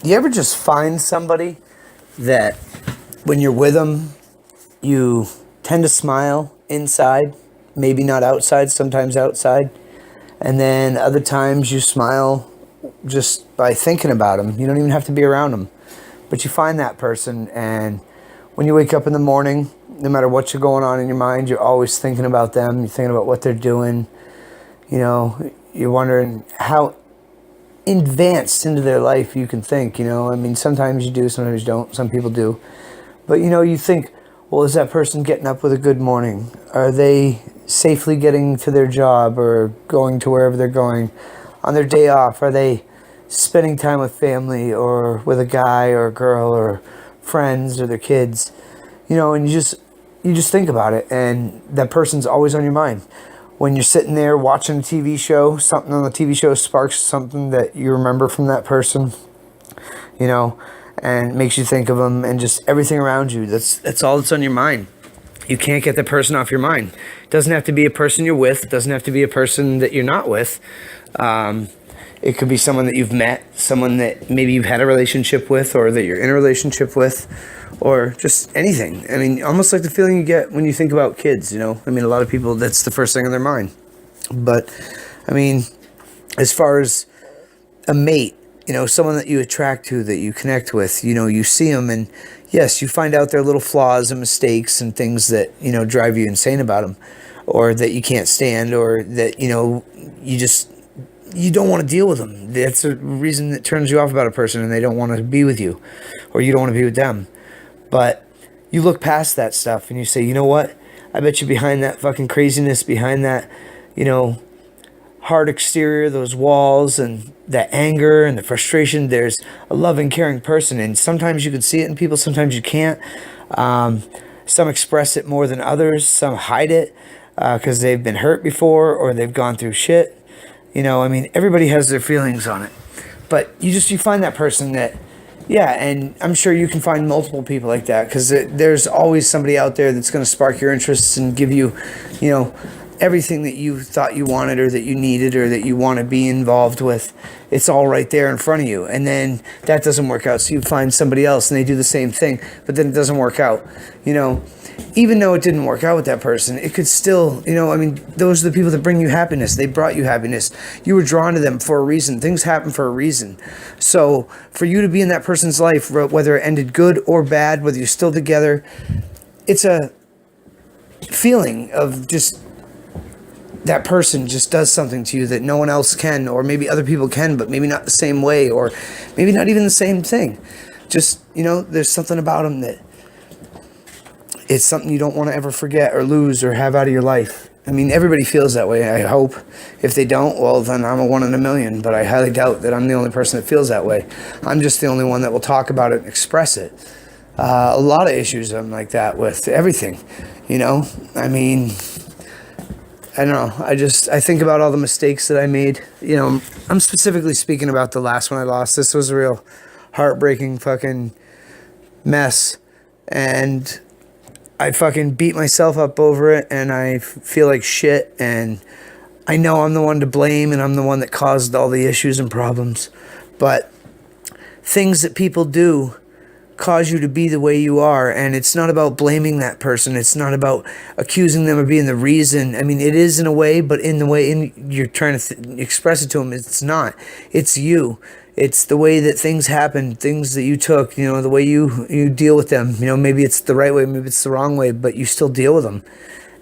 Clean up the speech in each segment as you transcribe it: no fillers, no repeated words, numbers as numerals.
You ever just find somebody that when you're with them, you tend to smile inside, maybe not outside, sometimes outside, and then other times you smile just by thinking about them. You don't even have to be around them, but you find that person, and when you wake up in the morning, no matter what's going on in your mind, you're always thinking about them. You're thinking about what they're doing. You know, you're wondering how advanced into their life you can think. You know, I mean, sometimes you do, sometimes you don't. Some people do, but you know, you think, well, is that person getting up with a good morning? Are they safely getting to their job or going to wherever they're going? On their day off, are they spending time with family or with a guy or a girl or friends or their kids? You know, and you just think about it, and that person's always on your mind. When you're sitting there watching a TV show, something on the TV show sparks something that you remember from that person, you know, and makes you think of them, and just everything around you. That's all that's on your mind. You can't get the person off your mind. It doesn't have to be a person you're with. It doesn't have to be a person that you're not with. It could be someone that you've met, someone that maybe you've had a relationship with, or that you're in a relationship with, or just anything. I mean, almost like the feeling you get when you think about kids, you know? I mean, a lot of people, that's the first thing on their mind. But, I mean, as far as a mate, you know, someone that you attract to, that you connect with, you know, you see them, and yes, you find out their little flaws and mistakes and things that, you know, drive you insane about them, or that you can't stand, or that, you know, you don't want to deal with them. That's a reason that turns you off about a person, and they don't want to be with you, or you don't want to be with them. But you look past that stuff and you say, you know what? I bet you behind that fucking craziness, behind that, you know, hard exterior, those walls and that anger and the frustration, there's a loving, caring person. And sometimes you can see it in people, sometimes you can't. Some express it more than others. Some hide it because they've been hurt before, or they've gone through shit. You know, I mean, everybody has their feelings on it. But you find that person that, yeah, and I'm sure you can find multiple people like that, because there's always somebody out there that's going to spark your interests and give you, you know, everything that you thought you wanted, or that you needed, or that you want to be involved with. It's all right there in front of you. And then that doesn't work out, so you find somebody else and they do the same thing, but then it doesn't work out. You know, even though it didn't work out with that person, it could still, you know, I mean, those are the people that bring you happiness. They brought you happiness. You were drawn to them for a reason. Things happen for a reason. So for you to be in that person's life, whether it ended good or bad, whether you're still together, it's a feeling of just, that person just does something to you that no one else can, or maybe other people can, but maybe not the same way, or maybe not even the same thing. Just, you know, there's something about them that it's something you don't want to ever forget or lose or have out of your life. I mean, everybody feels that way, I hope. If they don't, well, then I'm a 1 in a million, but I highly doubt that I'm the only person that feels that way. I'm just the only one that will talk about it and express it. A lot of issues I'm like that with everything, you know? I mean, I don't know. I think about all the mistakes that I made. You know, I'm specifically speaking about the last one I lost. This was a real heartbreaking fucking mess. And I fucking beat myself up over it, and I feel like shit, and I know I'm the one to blame, and I'm the one that caused all the issues and problems. But things that people do cause you to be the way you are, and it's not about blaming that person. It's not about accusing them of being the reason. I mean, it is in a way, but in the way you're trying to express it to them, it's not. It's you. It's the way that things happen, things that you took, you know, the way you deal with them. You know, maybe it's the right way, maybe it's the wrong way, but you still deal with them.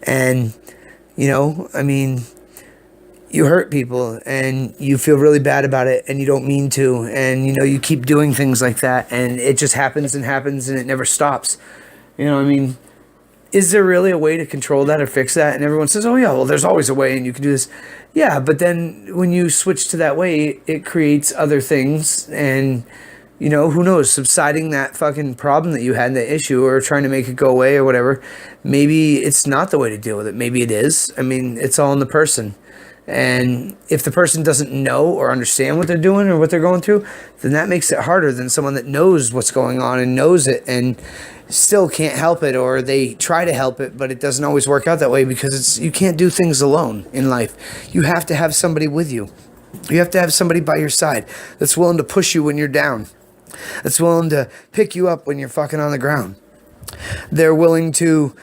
And, you know, I mean, you hurt people and you feel really bad about it, and you don't mean to. And, you know, you keep doing things like that, and it just happens and happens, and it never stops. You know, I mean, is there really a way to control that or fix that? And everyone says, oh yeah, well, there's always a way and you can do this. Yeah, but then when you switch to that way, it creates other things, and, you know, who knows, subsiding that fucking problem that you had, the issue, or trying to make it go away or whatever. Maybe it's not the way to deal with it. Maybe it is. I mean, it's all in the person. And if the person doesn't know or understand what they're doing or what they're going through, then that makes it harder than someone that knows what's going on and knows it and still can't help it, or they try to help it, but it doesn't always work out that way, because you can't do things alone in life. You have to have somebody with you. You have to have somebody by your side that's willing to push you when you're down. that's willing to pick you up when you're fucking on the ground. They're willing to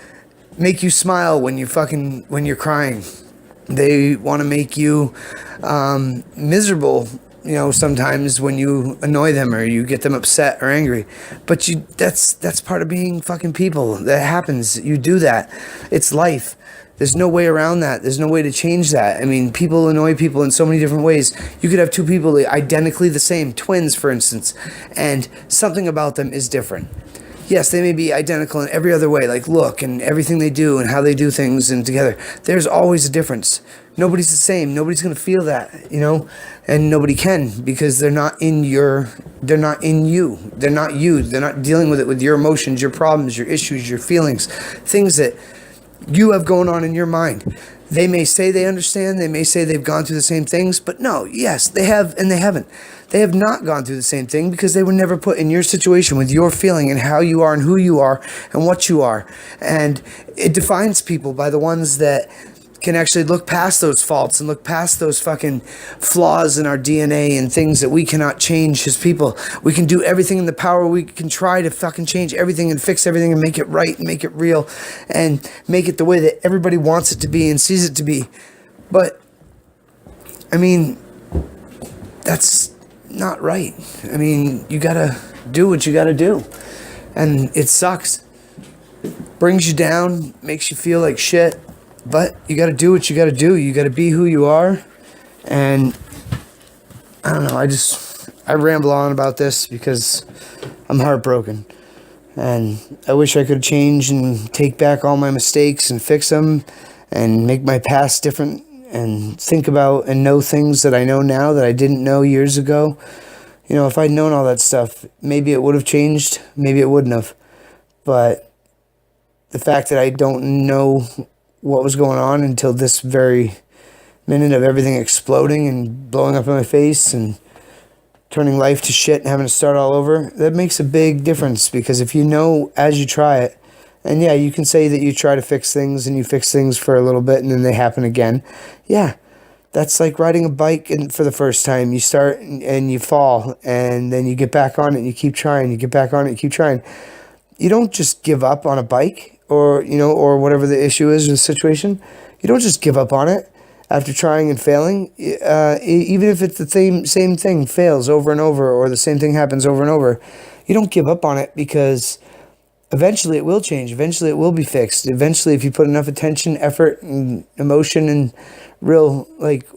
make you smile when you're crying. They want to make you miserable, sometimes when you annoy them or you get them upset or angry. But that's part of being fucking people. That happens. You do that. It's life. There's no way around that. There's no way to change that. I mean, people annoy people in so many different ways. You could have two people identically the same, twins, for instance, and something about them is different. Yes, they may be identical in every other way, like look and everything they do and how they do things and together. There's always a difference. Nobody's the same. Nobody's going to feel that, and nobody can, because they're not in you. They're not you. They're not dealing with it with your emotions, your problems, your issues, your feelings, things that you have going on in your mind. They may say they understand. They may say they've gone through the same things, but no, yes, they have and they haven't. They have not gone through the same thing because they were never put in your situation with your feeling and how you are and who you are and what you are. And it defines people by the ones that can actually look past those faults and look past those fucking flaws in our DNA and things that we cannot change as people. We can do everything in the power. We can try to fucking change everything and fix everything and make it right and make it real and make it the way that everybody wants it to be and sees it to be. But, I mean, that's not right. I mean, you gotta do what you gotta do. And it sucks. Brings you down, makes you feel like shit. But you got to do what you got to do. You got to be who you are. And I don't know. I ramble on about this because I'm heartbroken. And I wish I could change and take back all my mistakes and fix them and make my past different and think about and know things that I know now that I didn't know years ago. If I'd known all that stuff, maybe it would have changed. Maybe it wouldn't have. But the fact that I don't know what was going on until this very minute of everything exploding and blowing up in my face and turning life to shit and having to start all over, that makes a big difference. Because if you know as you try it, and yeah, you can say that you try to fix things and you fix things for a little bit and then they happen again. Yeah, that's like riding a bike and for the first time. You start and you fall and then you get back on it and you keep trying. You get back on it, you keep trying. You don't just give up on a bike or whatever the issue is or the situation. You don't just give up on it after trying and failing. Even if it's the same thing fails over and over or the same thing happens over and over, you don't give up on it because eventually it will change. Eventually it will be fixed. Eventually, if you put enough attention, effort, and emotion and real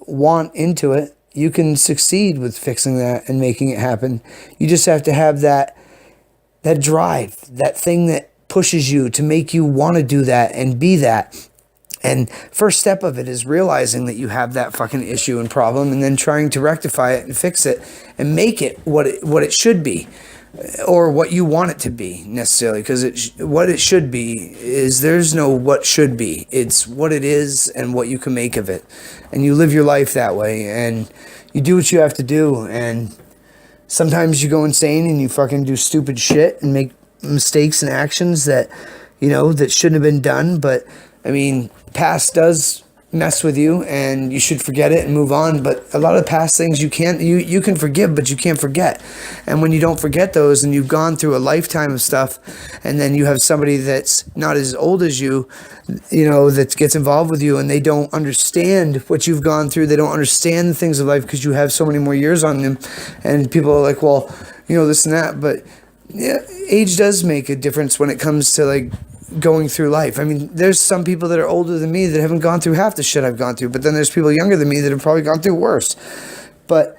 want into it, you can succeed with fixing that and making it happen. You just have to have that drive, that thing that pushes you to make you want to do that and be that. And first step of it is realizing that you have that fucking issue and problem and then trying to rectify it and fix it and make it what it should be, or what you want it to be necessarily, because what it should be is, there's no what should be. It's what it is and what you can make of it. And you live your life that way and you do what you have to do. And sometimes you go insane and you fucking do stupid shit and make mistakes and actions that that shouldn't have been done. But I mean, past does mess with you and you should forget it and move on. But a lot of past things you can forgive, but you can't forget. And when you don't forget those and you've gone through a lifetime of stuff, and then you have somebody that's not as old as you, that gets involved with you and they don't understand what you've gone through. They don't understand the things of life because you have so many more years on them. And people are like, well, this and that. But yeah, age does make a difference when it comes to going through life. I mean, there's some people that are older than me that haven't gone through half the shit I've gone through, but then there's people younger than me that have probably gone through worse. But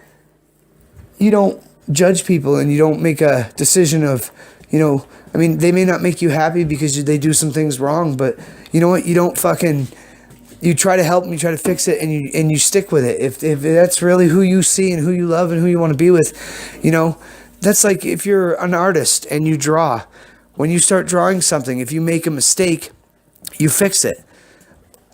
you don't judge people and you don't make a decision of, I mean, they may not make you happy because they do some things wrong, but you know what? You don't you try to help them, you try to fix it, and you stick with it. If that's really who you see and who you love and who you want to be with, that's like if you're an artist and you draw. When you start drawing something, if you make a mistake, you fix it.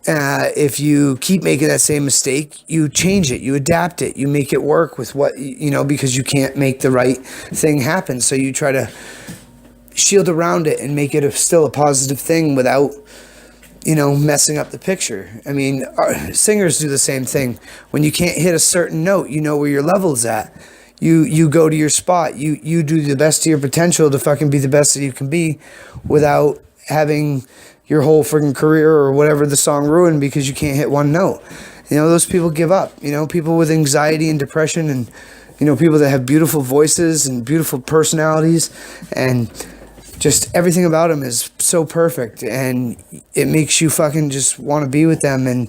If you keep making that same mistake, you change it, you adapt it, you make it work with what, because you can't make the right thing happen. So you try to shield around it and make it still a positive thing without, messing up the picture. I mean, singers do the same thing. When you can't hit a certain note, you know where your level's at. You go to your spot. You do the best of your potential to fucking be the best that you can be without having your whole freaking career or whatever the song ruined because you can't hit one note. You know, those people give up. You know, people with anxiety and depression, and, you know, people that have beautiful voices and beautiful personalities, and just everything about them is so perfect, and it makes you fucking just want to be with them. And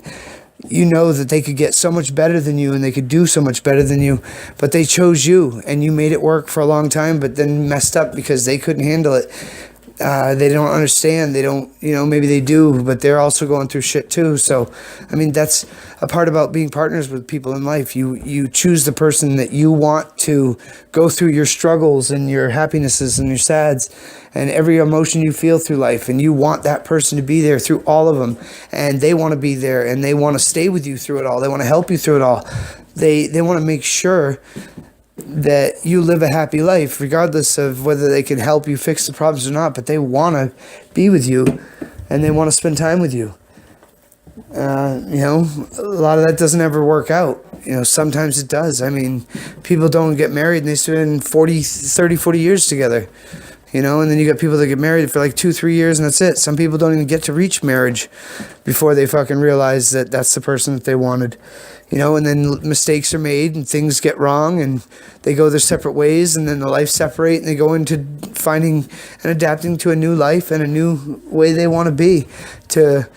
you know that they could get so much better than you, and they could do so much better than you, but they chose you, and you made it work for a long time, but then messed up because they couldn't handle it. They don't understand. They don't, you know, maybe they do, but they're also going through shit too. So, I mean, that's a part about being partners with people in life. You choose the person that you want to go through your struggles and your happinesses and your sads and every emotion you feel through life. And you want that person to be there through all of them. And they want to be there, and they want to stay with you through it all. They want to help you through it all. They want to make sure that you live a happy life, regardless of whether they can help you fix the problems or not, but they want to be with you, and they want to spend time with you. You know, a lot of that doesn't ever work out. You know, sometimes it does. I mean, people don't get married and they spend 40 years together. You know, and then you got people that get married for like 2-3 years and that's it. Some people don't even get to reach marriage before they fucking realize that that's the person that they wanted. You know, and then mistakes are made and things get wrong and they go their separate ways, and then the life separate and they go into finding and adapting to a new life and a new way they want to be to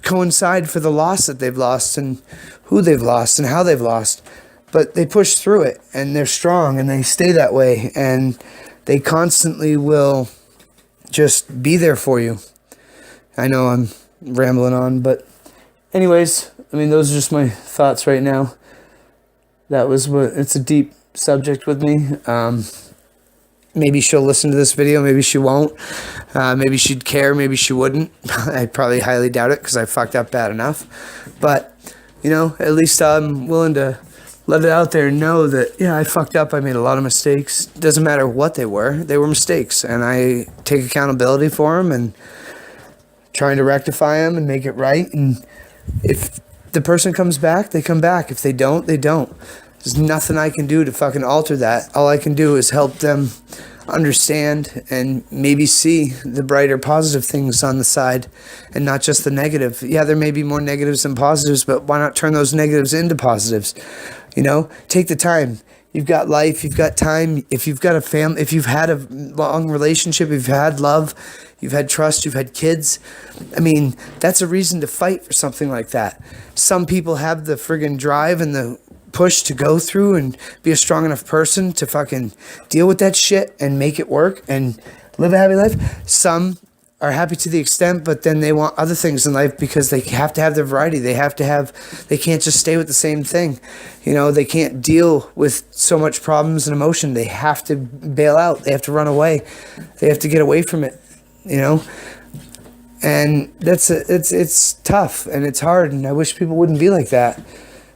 coincide for the loss that they've lost and who they've lost and how they've lost. But they push through it, and they're strong, and they stay that way, and they constantly will just be there for you. I know I'm rambling on, but anyways, I mean, those are just my thoughts right now. It's a deep subject with me. Maybe she'll listen to this video, maybe she won't. Maybe she'd care, maybe she wouldn't. I probably highly doubt it because I fucked up bad enough. But, you know, at least I'm willing to let it out there and know that, yeah, I fucked up. I made a lot of mistakes. Doesn't matter what they were mistakes. And I take accountability for them and trying to rectify them and make it right. And if the person comes back, they come back. If they don't, they don't. There's nothing I can do to fucking alter that. All I can do is help them understand and maybe see the brighter positive things on the side and not just the negative. Yeah, there may be more negatives than positives, but why not turn those negatives into positives? You know, take the time. You've got life, you've got time. If you've got a family, if you've had a long relationship, if you've had love, you've had trust, you've had kids. I mean, that's a reason to fight for something like that. Some people have the friggin' drive and the push to go through and be a strong enough person to fucking deal with that shit and make it work and live a happy life. Some are happy to the extent, but then they want other things in life because they have to have their variety. They can't just stay with the same thing. You know, they can't deal with so much problems and emotion. They have to bail out. They have to run away. They have to get away from it, you know? And it's tough and it's hard, and I wish people wouldn't be like that.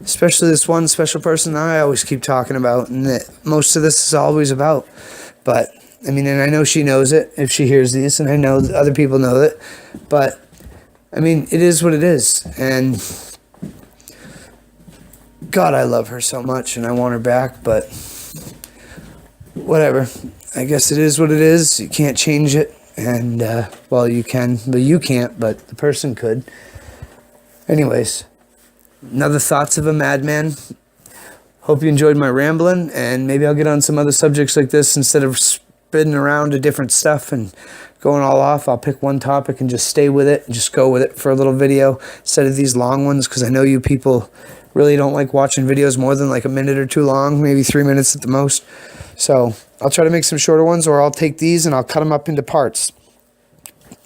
Especially this one special person that I always keep talking about and that most of this is always about. But, I mean, and I know she knows it if she hears these, and I know that other people know it. But, I mean, it is what it is. And, God, I love her so much and I want her back, but whatever. I guess it is what it is. You can't change it. And, well, you can, but you can't, but the person could. Anyways. Another thoughts of a madman. Hope you enjoyed my rambling, and maybe I'll get on some other subjects like this instead of spinning around to different stuff and going all off. I'll pick one topic and just stay with it and just go with it for a little video instead of these long ones, because I know you people really don't like watching videos more than like a minute or two long, maybe 3 minutes at the most. So I'll try to make some shorter ones, or I'll take these and I'll cut them up into parts.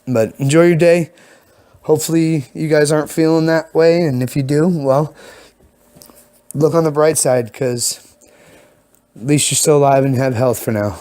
But enjoy your day. Hopefully you guys aren't feeling that way, and if you do, well, look on the bright side, because at least you're still alive and have health for now.